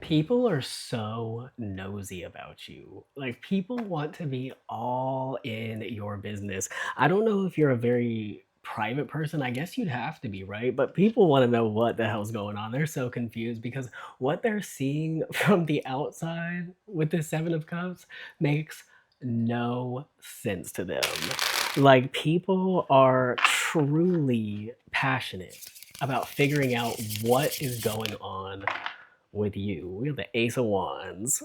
People are so nosy about you. Like, people want to be all in your business. I don't know if you're a very private person. I guess you'd have to be, right? But people want to know what the hell's going on. They're so confused because what they're seeing from the outside with the Seven of Cups makes no sense to them. Like, people are truly passionate about figuring out what is going on with you. We have the Ace of Wands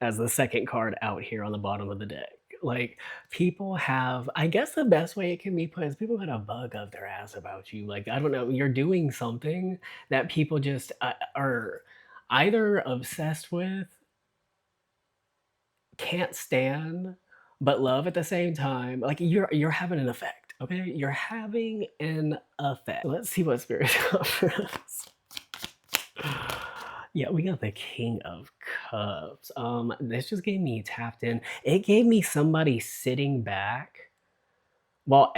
as the second card out here on the bottom of the deck. Like, people have, I guess the best way it can be put is people got a bug up their ass about you. Like, I don't know, you're doing something that people just are either obsessed with, can't stand, but love at the same time. Like, you're having an effect. Okay, you're having an effect. Let's see what spirit offers. Yeah, we got the King of Cups. This just gave me tapped in. It gave me somebody sitting back while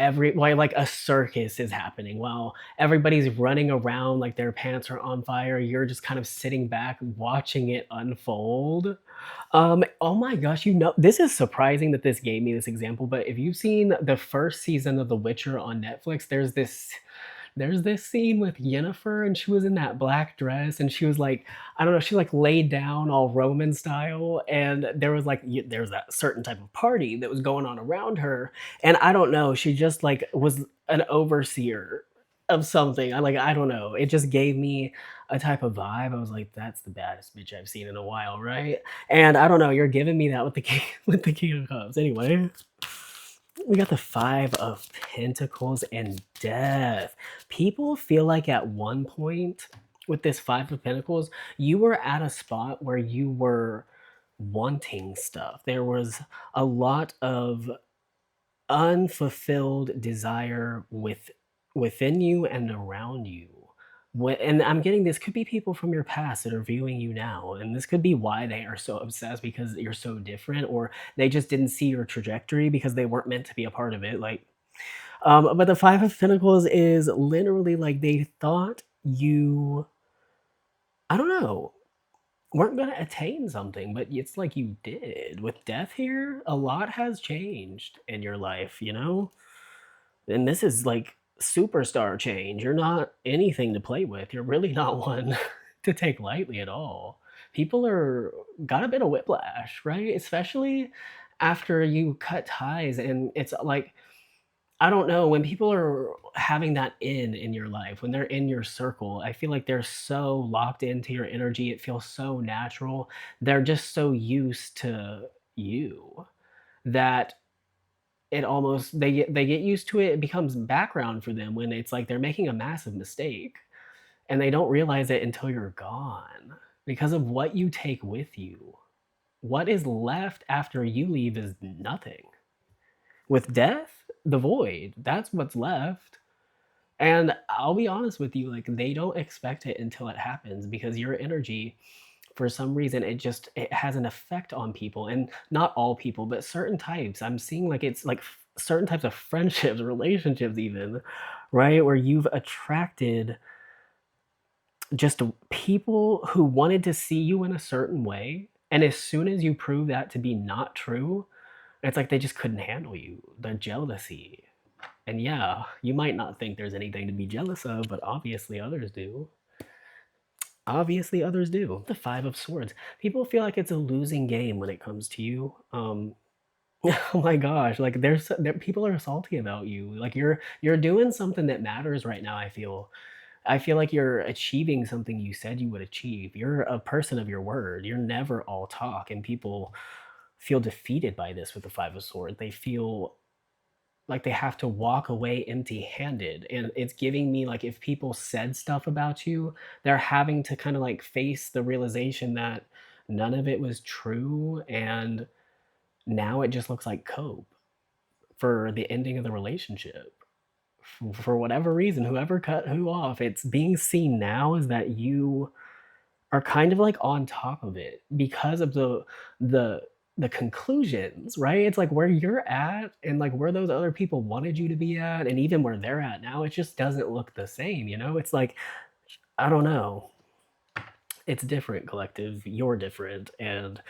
like a circus is happening, while everybody's running around like their pants are on fire. You're just kind of sitting back watching it unfold. Oh my gosh, this is surprising that this gave me this example, but if you've seen the first season of The Witcher on Netflix, there's this scene with Yennefer, and she was in that black dress, and she was like, I don't know, she like laid down all Roman style, and there was like there was that certain type of party that was going on around her, and I don't know, she just like was an overseer of something. I don't know. It just gave me a type of vibe. I was like, that's the baddest bitch I've seen in a while, right? And I don't know, you're giving me that with the king with the King of Cups. Anyway, we got the Five of Pentacles and Death. People feel like at one point with this Five of Pentacles, you were at a spot where you were wanting stuff. There was a lot of unfulfilled desire within you and around you. And I'm getting this could be people from your past that are viewing you now, and this could be why they are so obsessed because you're so different, or they just didn't see your trajectory because they weren't meant to be a part of it. Like, but the Five of Pentacles is literally like they thought you, I don't know, weren't going to attain something, but it's like you did. With Death here, a lot has changed in your life, you know? And this is like superstar change. You're not anything to play with. You're really not one to take lightly at all. People are got a bit of whiplash, right? Especially after you cut ties, and it's like, I don't know, when people are having that in your life, when they're in your circle, I feel like they're so locked into your energy. It feels so natural. They're just so used to you that they get used to it. It becomes background for them when it's like they're making a massive mistake, and they don't realize it until you're gone because of what you take with you. What is left after you leave is nothing. With death, the void, that's what's left. And I'll be honest with you, like, they don't expect it until it happens because your energy, for some reason, it has an effect on people, and not all people, but certain types. I'm seeing like it's like certain types of friendships, relationships even, right? Where you've attracted just people who wanted to see you in a certain way, and as soon as you prove that to be not true, it's like they just couldn't handle you. The jealousy. And yeah, you might not think there's anything to be jealous of, but obviously others do. Obviously others do. The Five of Swords. People feel like it's a losing game when it comes to you. Oh my gosh, like people are salty about you. Like, you're doing something that matters right now, I feel like you're achieving something you said you would achieve. You're a person of your word. You're never all talk, and people feel defeated by this with the Five of Swords. They feel like they have to walk away empty-handed, and it's giving me like if people said stuff about you, they're having to kind of like face the realization that none of it was true, and now it just looks like cope for the ending of the relationship. For whatever reason, whoever cut who off, it's being seen now is that you are kind of like on top of it because of the the conclusions, right? It's like where you're at and like where those other people wanted you to be at, and even where they're at now, it just doesn't look the same, you know? It's like, I don't know. It's different, collective. You're different, and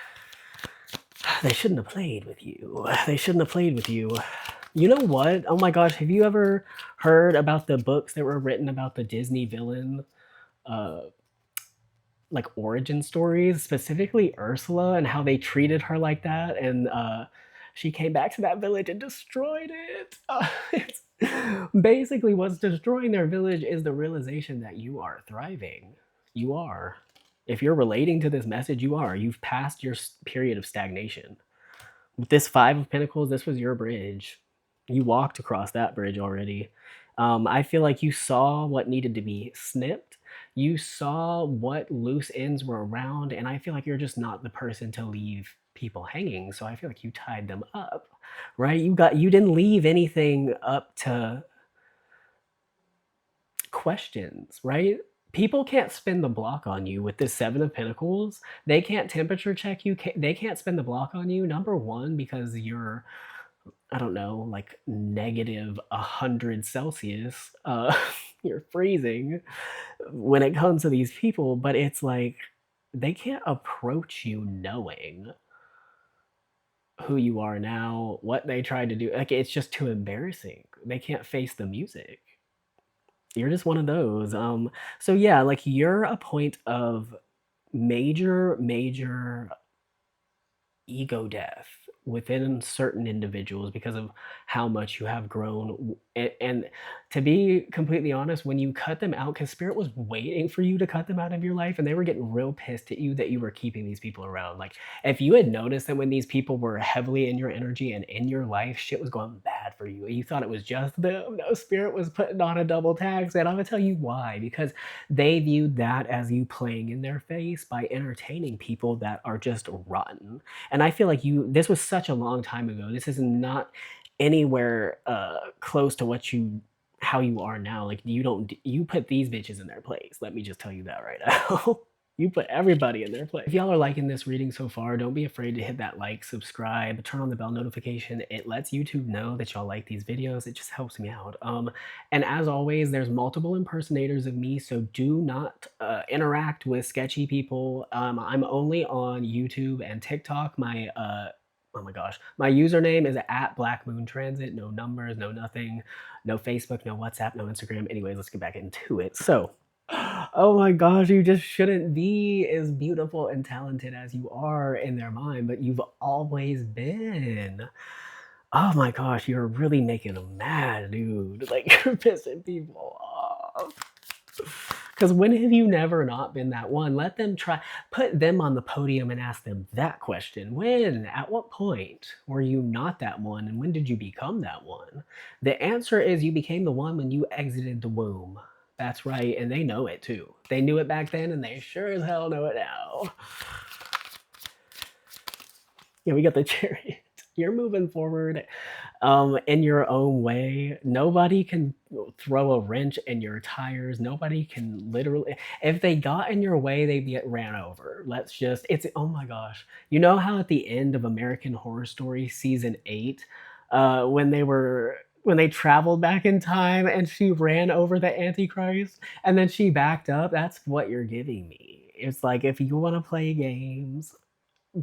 they shouldn't have played with you. They shouldn't have played with you. You know what? Oh my gosh, have you ever heard about the books that were written about the Disney villain, uh, like origin stories, specifically Ursula, and how they treated her like that, and she came back to that village and destroyed it. It's basically what's destroying their village is the realization that you are thriving. You are. If you're relating to this message, you are. You've passed your period of stagnation. With this Five of Pentacles, this was your bridge. You walked across that bridge already. I feel like you saw what needed to be snipped. You saw what loose ends were around, and I feel like you're just not the person to leave people hanging. So I feel like you tied them up, right? You didn't leave anything up to questions, right? People can't spin the block on you with this Seven of Pentacles. They can't temperature check you. They can't spin the block on you. Number one, because you're, I don't know, like negative 100 Celsius. You're freezing when it comes to these people, but it's like they can't approach you knowing who you are now, what they tried to do. Like, it's just too embarrassing. They can't face the music. You're just one of those. So yeah, like you're a point of major ego death within certain individuals because of how much you have grown. And to be completely honest, when you cut them out, because Spirit was waiting for you to cut them out of your life, and they were getting real pissed at you that you were keeping these people around. Like, if you had noticed that when these people were heavily in your energy and in your life, shit was going bad for you. You thought it was just them. No, Spirit was putting on a double tax, and I'm gonna tell you why. Because they viewed that as you playing in their face by entertaining people that are just rotten. And I feel like this was such a long time ago. This is not anywhere close to how you are now. Like, you put these bitches in their place. Let me just tell you that right now. You put everybody in their place. If y'all are liking this reading so far, don't be afraid to hit that like, subscribe, turn on the bell notification. It lets YouTube know that y'all like these videos. It just helps me out. And as always, there's multiple impersonators of me, so do not interact with sketchy people. I'm only on YouTube and TikTok. Oh my gosh, my username is at Black Moon Transit. No numbers, no nothing, no Facebook, no WhatsApp, no Instagram. Anyways, let's get back into it. So, oh my gosh, you just shouldn't be as beautiful and talented as you are in their mind, but you've always been. Oh my gosh, you're really making them mad, dude. Like, you're pissing people off. Because when have you never not been that one? Let them put them on the podium and ask them that question. When? At what point were you not that one? And when did you become that one? The answer is you became the one when you exited the womb. That's right, and they know it too. They knew it back then, and they sure as hell know it now. Yeah, we got the Chariot. You're moving forward in your own way. Nobody can throw a wrench in your tires. Nobody can literally, if they got in your way, they get ran over. Oh my gosh. You know how at the end of American Horror Story season 8, when they traveled back in time and she ran over the Antichrist and then she backed up? That's what you're giving me. It's like, if you want to play games,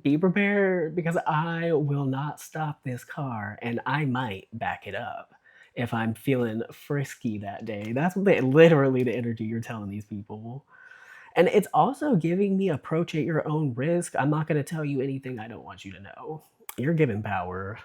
be prepared, because I will not stop this car and I might back it up if I'm feeling frisky that day. That's literally the energy you're telling these people. And it's also giving me approach at your own risk. I'm not going to tell you anything I don't want you to know. You're given power.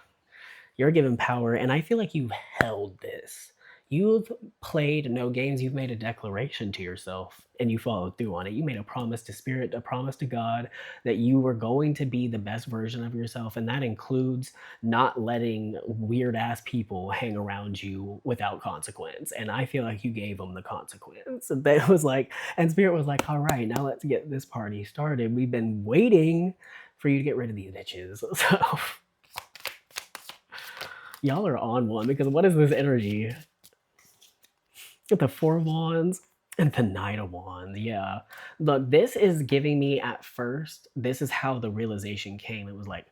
You're given power, and I feel like you've held this. You've played no games. You've made a declaration to yourself, and you followed through on it. You made a promise to Spirit, a promise to God, that you were going to be the best version of yourself, and that includes not letting weird-ass people hang around you without consequence. And I feel like you gave them the consequence. And that was like, and Spirit was like, all right, now let's get this party started. We've been waiting for you to get rid of these bitches. So y'all are on one, because what is this energy? Get the Four of Wands and the Knight of Wands. Yeah. Look, this is giving me, at first, this is how the realization came. It was like,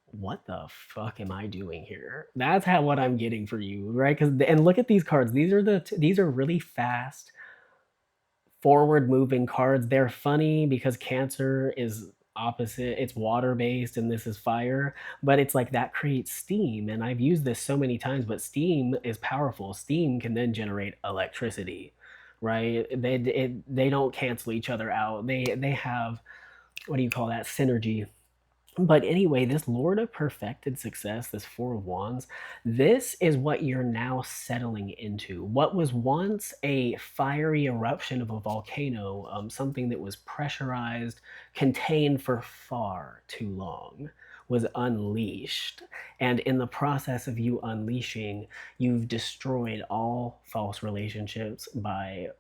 what the fuck am I doing here? That's what I'm getting for you, right? And look at these cards. These are really fast forward moving cards. They're funny because Cancer is opposite. It's water based and this is fire, but it's like that creates steam. And I've used this so many times, but steam is powerful. Steam can then generate electricity, right? They don't cancel each other out. They have, what do you call that, synergy. But anyway, this Lord of Perfected Success, this Four of Wands, this is what you're now settling into. What was once a fiery eruption of a volcano, something that was pressurized, contained for far too long, was unleashed. And in the process of you unleashing, you've destroyed all false relationships by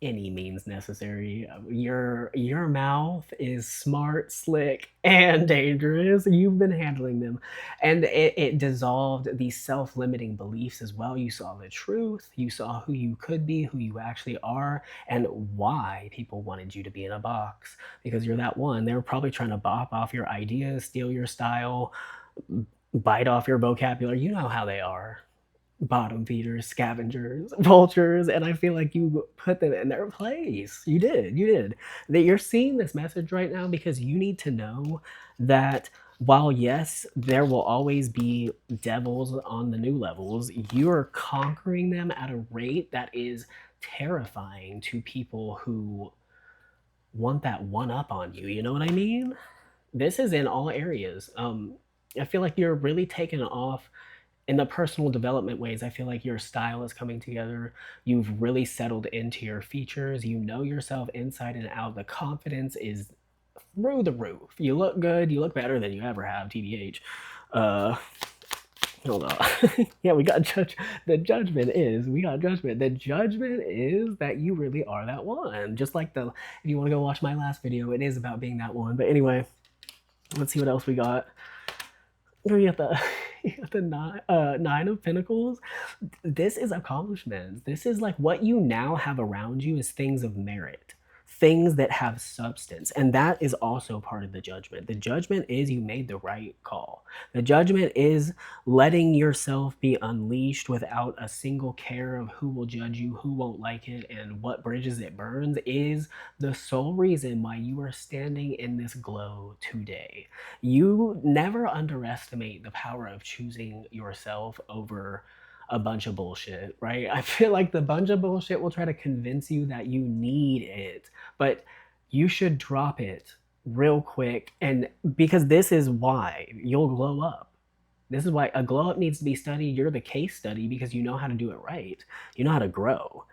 any means necessary. Your mouth is smart, slick, and dangerous. You've been handling them, and it dissolved these self-limiting beliefs as well. You saw the truth. You saw who you could be, who you actually are, and why people wanted you to be in a box because you're that one. They were probably trying to bop off your ideas, steal your style, bite off your vocabulary. You know how they are, bottom feeders, scavengers, vultures, and I feel like you put them in their place. You did. That you're seeing this message right now because you need to know that while yes, there will always be devils on the new levels, you are conquering them at a rate that is terrifying to people who want that one up on you. You know what I mean? This is in all areas. I feel like you're really taking off in the personal development ways. I feel like your style is coming together. You've really settled into your features. You know yourself inside and out. The confidence is through the roof. You look good. You look better than you ever have, TBH. Uh, Hold on. Yeah, we got judge. The judgment is we got judgment. The judgment is that you really are that one. Just like the, if you want to go watch my last video, it is about being that one. But anyway, let's see what else we got. We got the you got the nine of Pentacles. This is accomplishments. This is like what you now have around you is things of merit, things that have substance. And that is also part of the judgment. The judgment is you made the right call. The judgment is letting yourself be unleashed without a single care of who will judge you, who won't like it, and what bridges it burns is the sole reason why you are standing in this glow today. You never underestimate the power of choosing yourself over a bunch of bullshit, right? I feel like the bunch of bullshit will try to convince you that you need it, but you should drop it real quick. And because this is why you'll glow up. This is why a glow up needs to be studied. You're the case study because you know how to do it right. You know how to grow.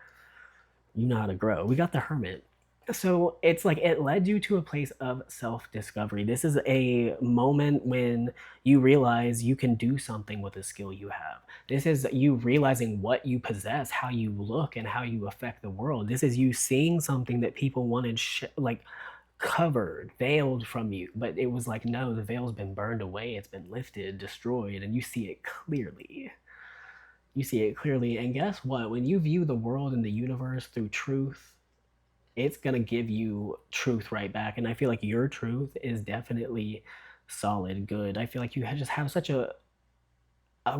You know how to grow. We got the Hermit. So it's like it led you to a place of self-discovery. This is a moment when you realize you can do something with the skill you have. This is you realizing what you possess, how you look, and how you affect the world. This is you seeing something that people wanted like covered, veiled from you, but it was like, no, the veil's been burned away, it's been lifted, destroyed, and you see it clearly. You see it clearly, and guess what? When you view the world and the universe through truth, it's gonna give you truth right back. And I feel like your truth is definitely solid, good. I feel like you just have such a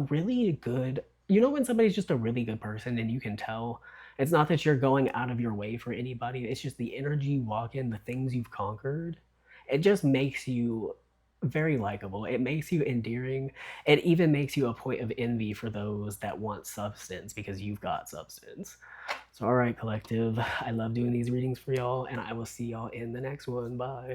really good, you know, when somebody's just a really good person and you can tell it's not that you're going out of your way for anybody, it's just the energy you walk in, the things you've conquered. It just makes you very likable. It makes you endearing. It even makes you a point of envy for those that want substance because you've got substance. So, all right, collective, I love doing these readings for y'all, and I will see y'all in the next one. Bye.